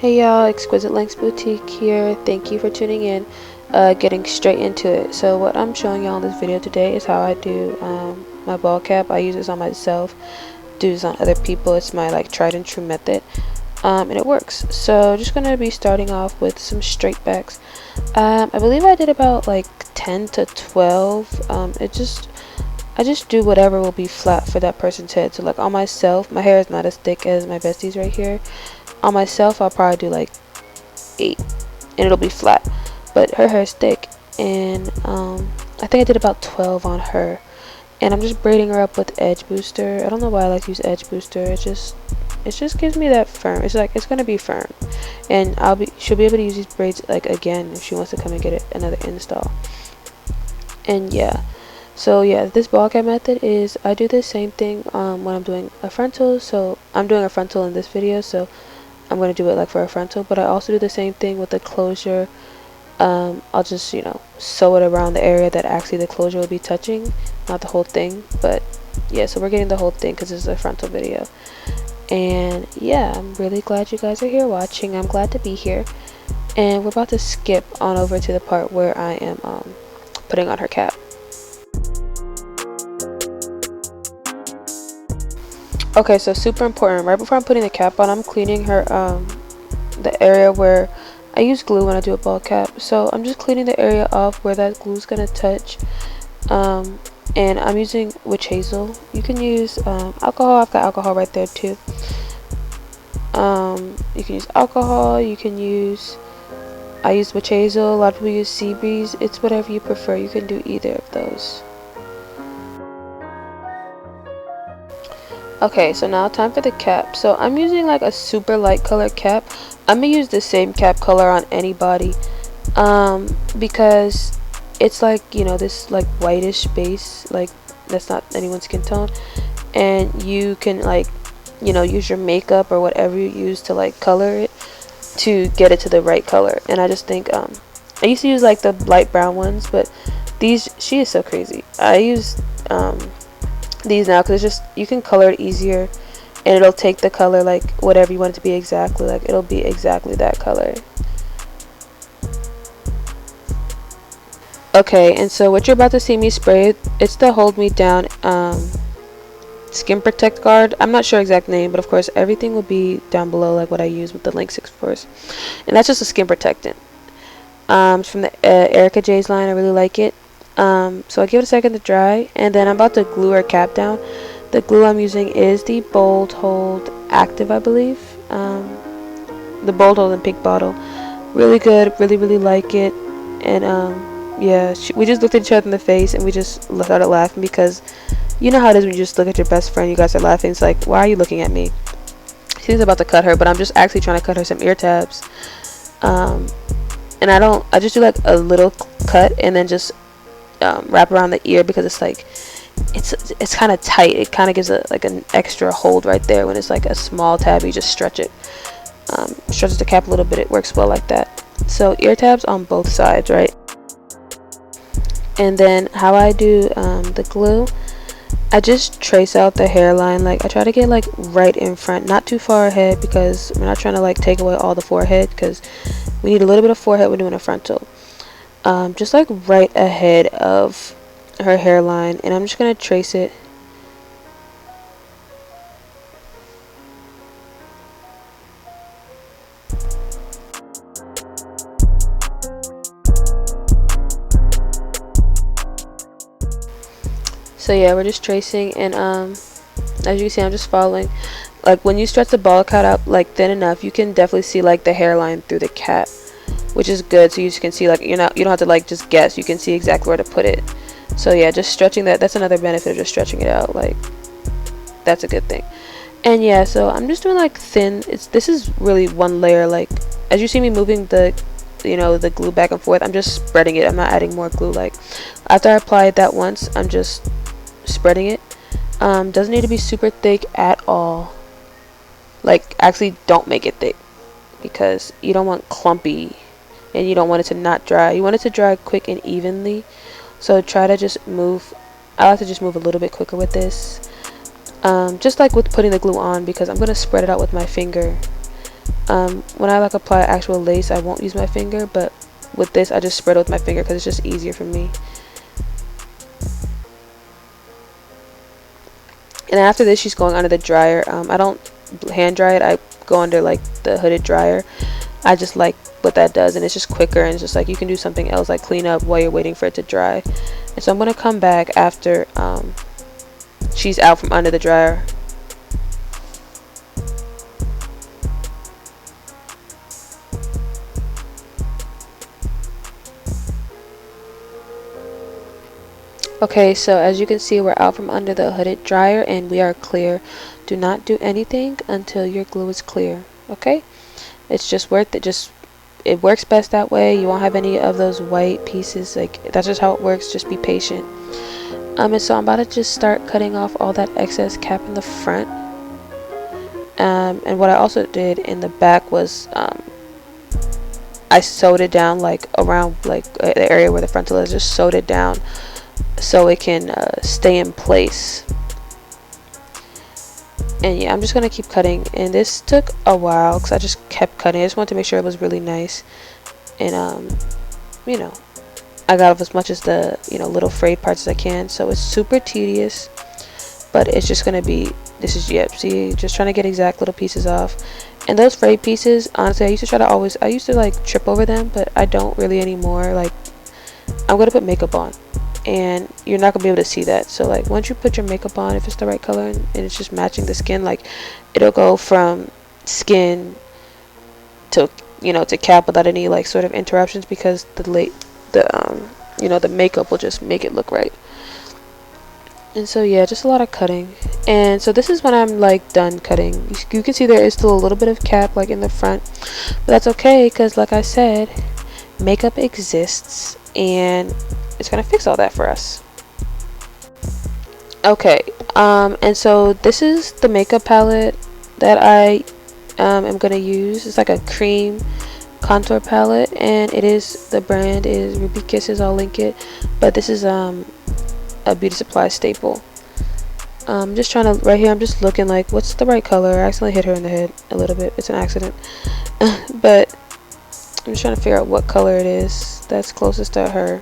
Hey y'all, Exquisite Lengths Boutique here. Thank you for tuning in. Getting straight into it. So what I'm showing y'all in this video today is how I do my ball cap. I use this on myself, do this on other people. It's my like tried and true method, and it works. So just gonna be starting off with some straight backs. I believe I did about like 10 to 12. I just do whatever will be flat for that person's head. So like on myself, my hair is not as thick as my besties right here. On myself, I'll probably do like 8 and it'll be flat, but her hair is thick, and I think I did about 12 on her, and I'm just braiding her up with edge booster. I don't know why I like to use edge booster. It just gives me that firm. It's like it's gonna be firm, and she'll be able to use these braids like again if she wants to come and get another install. And yeah, so yeah, this ball cap method is I do the same thing when I'm doing a frontal. So I'm doing a frontal in this video, so I'm going to do it like for a frontal, but I also do the same thing with the closure. I'll just, sew it around the area that actually the closure will be touching, not the whole thing. But yeah, so we're getting the whole thing because this is a frontal video. And yeah, I'm really glad you guys are here watching. I'm glad to be here. And we're about to skip on over to the part where I am putting on her cap. Okay, so super important, right before I'm putting the cap on, I'm cleaning her the area where I use glue when I do a ball cap. So I'm just cleaning the area off where that glue is gonna touch, and I'm using witch hazel. You can use alcohol. I've got alcohol right there too. You can use alcohol, you can use, I use witch hazel. A lot of people use sea breeze. It's whatever you prefer. You can do either of those. Okay, so now time for the cap. So I'm using like a super light color cap. I'm gonna use the same cap color on anybody, because it's like, this like whitish base, like that's not anyone's skin tone, and you can like, use your makeup or whatever you use to like color it to get it to the right color. And I just think I used to use like the light brown ones, but she is so crazy. I use these now because it's just, you can color it easier, and it'll take the color like whatever you want it to be exactly, like it'll be exactly that color. Okay, and so what you're about to see me spray, it's the Hold Me Down Skin Protect Guard. I'm not sure exact name, but of course everything will be down below, like what I use with the Link 6 Force, and that's just a skin protectant. It's from the Erica J's line. I really like it. So I give it a second to dry, and then I'm about to glue her cap down. The glue I'm using is the Bold Hold Active, I believe. The Bold Hold in pink bottle. Really good, really like it. And yeah, we just looked at each other in the face and we just started laughing, because you know how it is when you just look at your best friend, you guys are laughing. It's like, why are you looking at me? She's about to cut her, but I'm just actually trying to cut her some ear tabs. And I just do like a little cut and then just wrap around the ear, because it's like it's kind of tight. It kind of gives like an extra hold right there. When it's like a small tab, you just stretch it, stretches the cap a little bit. It works well like that. So ear tabs on both sides, right? And then how I do the glue, I just trace out the hairline. Like I try to get like right in front, not too far ahead, because we're not trying to like take away all the forehead, because we need a little bit of forehead when doing a frontal. Just like right ahead of her hairline, and I'm just gonna trace it. So yeah, we're just tracing, and as you can see, I'm just following. Like when you stretch the ball cut out like thin enough, you can definitely see like the hairline through the cap, which is good. So you just can see, like, you don't have to like just guess. You can see exactly where to put it. So yeah, just stretching that's another benefit of just stretching it out. Like that's a good thing. And yeah, so I'm just doing like thin. This is really one layer. Like as you see me moving the the glue back and forth, I'm just spreading it. I'm not adding more glue. Like after I apply it that once, I'm just spreading it. Doesn't need to be super thick at all. Like actually don't make it thick, because you don't want clumpy, and you don't want it to not dry. You want it to dry quick and evenly. So try to just move. I like to just move a little bit quicker with this, just like with putting the glue on, because I'm going to spread it out with my finger. when I like apply actual lace, I won't use my finger, but with this I just spread it with my finger because it's just easier for me. And after this, she's going under the dryer. I don't hand dry it, I go under like the hooded dryer. I just like what that does, and it's just quicker, and it's just like you can do something else like clean up while you're waiting for it to dry. And so I'm going to come back after she's out from under the dryer. Okay, so as you can see, we're out from under the hooded dryer and we are clear. Do not do anything until your glue is clear. Okay, it's just worth it. It works best that way. You won't have any of those white pieces. Like, that's just how it works. Just be patient. And so I'm about to just start cutting off all that excess cap in the front. And what I also did in the back was I sewed it down like around like the area where the frontal is. Just sewed it down so it can stay in place. And yeah, I'm just gonna keep cutting, and this took a while because I just kept cutting. I just wanted to make sure it was really nice, and you know, I got off as much as the little frayed parts as I can. So it's super tedious, but it's just gonna be, this is, yep, see, just trying to get exact little pieces off. And those frayed pieces, honestly, I used to like trip over them, but I don't really anymore. Like, I'm gonna put makeup on, and you're not gonna be able to see that. So like, once you put your makeup on, if it's the right color and it's just matching the skin, like, it'll go from skin to to cap without any like sort of interruptions, because the makeup will just make it look right. And so yeah, just a lot of cutting. And so this is when I'm like done cutting. You can see there is still a little bit of cap like in the front, but that's okay, because like I said, makeup exists and it's gonna fix all that for us. Okay, and so this is the makeup palette that I am gonna use. It's like a cream contour palette, and the brand is Ruby Kisses. I'll link it, but this is a beauty supply staple. Just trying to, right here I'm just looking like what's the right color. I accidentally hit her in the head a little bit, it's an accident. But I'm just trying to figure out what color it is that's closest to her.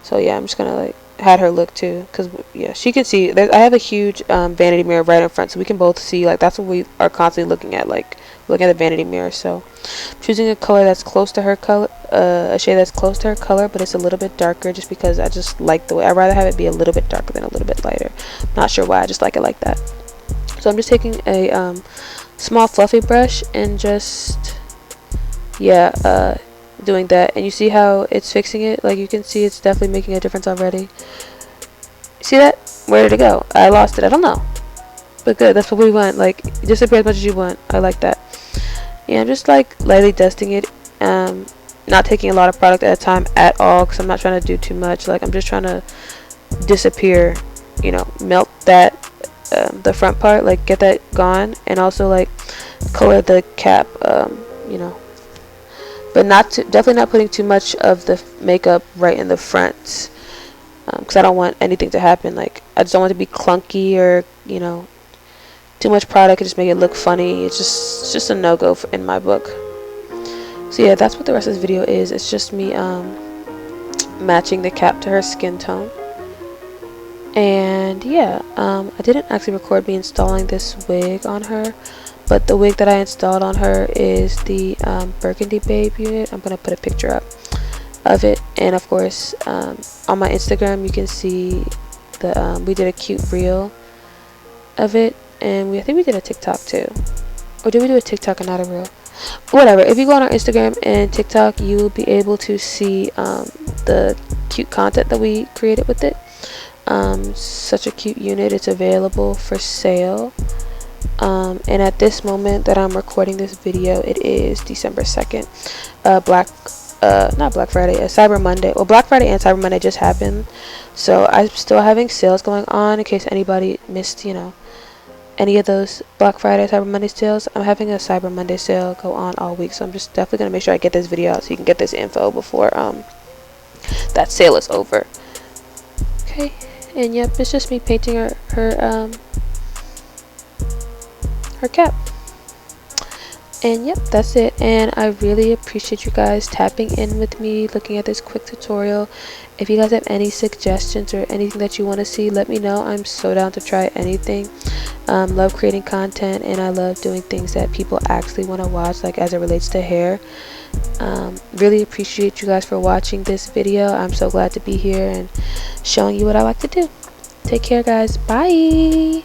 So yeah, I'm just gonna like had her look too, because yeah, she can see. I have a huge vanity mirror right in front, so we can both see. Like, that's what we are constantly looking at, like looking at the vanity mirror. So I'm choosing a color that's close to her color, a shade that's close to her color, but it's a little bit darker, just because I just like the way. I'd rather have it be a little bit darker than a little bit lighter. Not sure why, I just like it like that. So I'm just taking a small fluffy brush and just doing that, and you see how it's fixing it. Like, you can see it's definitely making a difference already. See that? Where did it go? I lost it. I don't know, but good, that's what we want. Like, disappear as much as you want. I like that. Yeah, I'm just like lightly dusting it, not taking a lot of product at a time at all, because I'm not trying to do too much. Like, I'm just trying to disappear, melt that the front part, like get that gone, and also like color the cap, but definitely not putting too much of the makeup right in the front, because I don't want anything to happen. Like, I just don't want it to be clunky, or too much product could just make it look funny. It's just a no-go in my book. So yeah, that's what the rest of this video is. It's just me matching the cap to her skin tone. And yeah, I didn't actually record me installing this wig on her, but the wig that I installed on her is the Burgundy Babe unit. I'm going to put a picture up of it. And of course, on my Instagram, you can see we did a cute reel of it. And I think we did a TikTok too. Or did we do a TikTok and not a reel? Whatever. If you go on our Instagram and TikTok, you will be able to see the cute content that we created with it. Such a cute unit. It's available for sale. And at this moment that I'm recording this video, it is December 2nd. Not Black Friday, Cyber Monday. Well, Black Friday and Cyber Monday just happened, so I'm still having sales going on. In case anybody missed, any of those Black Friday, Cyber Monday sales, I'm having a Cyber Monday sale go on all week. So I'm just definitely gonna make sure I get this video out so you can get this info before that sale is over. Okay, and yep, it's just me painting her cap. And yep, that's it. And I really appreciate you guys tapping in with me, looking at this quick tutorial. If you guys have any suggestions or anything that you want to see, let me know. I'm so down to try anything. Love creating content, and I love doing things that people actually want to watch, like as it relates to hair. Really appreciate you guys for watching this video. I'm so glad to be here and showing you what I like to do. Take care, guys. Bye.